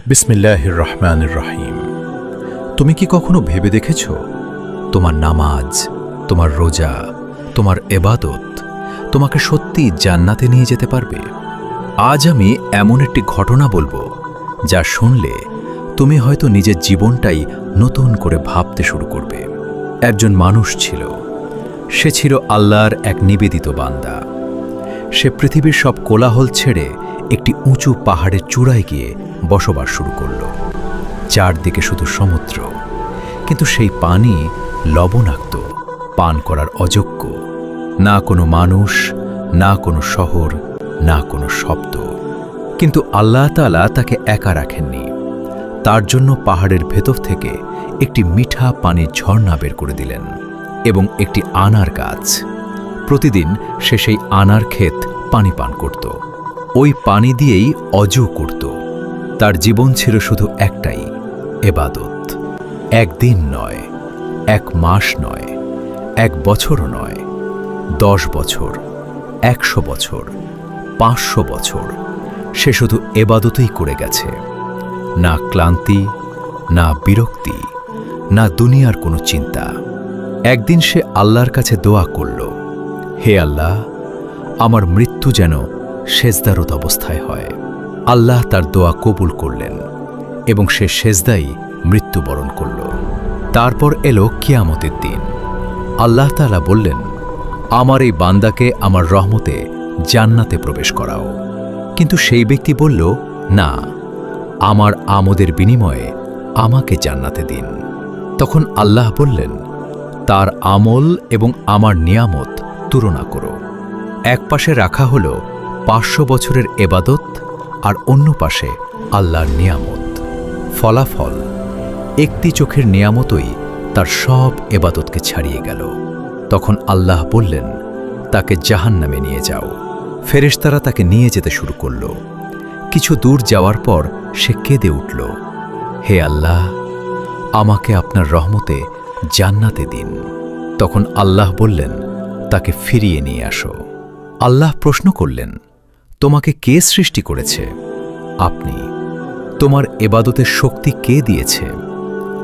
বিসমিল্লাহির রহমানির রহিম। তুমি কি কখনো ভেবে দেখেছ তোমার নামাজ, তোমার রোজা, তোমার এবাদত তোমাকে সত্যি জান্নাতে নিয়ে যেতে পারবে? আজ আমি এমন একটি ঘটনা বলবো যা শুনলে তুমি হয়তো নিজের জীবনটাই নতুন করে ভাবতে শুরু করবে। একজন মানুষ ছিল, সে ছিল আল্লাহর এক নিবেদিত বান্দা। সে পৃথিবীর সব কোলাহল ছেড়ে একটি উঁচু পাহাড়ের চূড়ায় গিয়ে বসবাস শুরু করল। চারদিকে শুধু সমুদ্র, কিন্তু সেই পানি লবণাক্ত, পান করার অযোগ্য। না কোনো মানুষ, না কোনো শহর, না কোনো শব্দ। কিন্তু আল্লাহ তাআলা তাকে একা রাখেননি। তার জন্য পাহাড়ের ভেতর থেকে একটি মিঠা পানির ঝর্ণা বের করে দিলেন এবং একটি আনার গাছ। প্রতিদিন সে সেই আনার ক্ষেত পানি পান করত। ওই পানি দিয়েই অজু করত। তার জীবন ছিল শুধু একটাই, এবাদত। একদিন নয়, এক মাস নয়, এক বছরও নয়, 10 বছর, 100 বছর, 500 বছর সে শুধু এবাদতই করে গেছে। না ক্লান্তি, না বিরক্তি, না দুনিয়ার কোনো চিন্তা। একদিন সে আল্লাহর কাছে দোয়া করল, হে আল্লাহ, আমার মৃত্যু যেন সেজদারত অবস্থায় হয়। আল্লাহ তার দোয়া কবুল করলেন এবং সে সেজদাই মৃত্যুবরণ করল। তারপর এলো কিয়ামতের দিন। আল্লাহ তাআলা বললেন, আমার এই বান্দাকে আমার রহমতে জান্নাতে প্রবেশ করাও। কিন্তু সেই ব্যক্তি বলল, না, আমার আমোদের বিনিময়ে আমাকে জান্নাতে দিন। তখন আল্লাহ বললেন, তার আমল এবং আমার নিয়ামত তুলনা করো। এক পাশে রাখা হল 500 বছরের এবাদত আর অন্য পাশে আল্লাহর নিয়ামত। ফলাফল, একটি চোখের নিয়ামতই তার সব এবাদতকে ছাড়িয়ে গেল। তখন আল্লাহ বললেন, তাকে জাহান্নামে নিয়ে যাও। ফেরেশতারা তাকে নিয়ে যেতে শুরু করল। কিছু দূর যাওয়ার পর সে কেঁদে উঠল, হে আল্লাহ, আমাকে আপনার রহমতে জান্নাতে দিন। তখন আল্লাহ বললেন, তাকে ফিরিয়ে নিয়ে আসো। আল্লাহ প্রশ্ন করলেন, তোমাকে কে সৃষ্টি করেছে? আপনি। তোমার এবাদতের শক্তি কে দিয়েছে?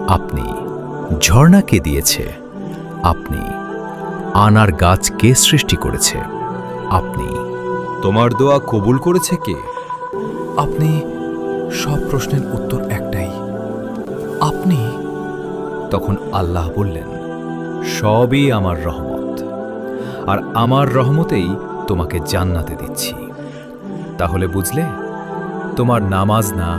আপনি। ঝর্ণা কে দিয়েছে? আপনি। আনার গাছ কে সৃষ্টি করেছে? আপনি। তোমার দোয়া কবুল করেছে কে? আপনি। সব প্রশ্নের উত্তর একটাই, আপনি। তখন আল্লাহ বললেন, সবই আমার রহমত, আর আমার রহমতেই তোমাকে জান্নাতে দিচ্ছি। তাহলে বুঝলে, তোমার নামাজ না,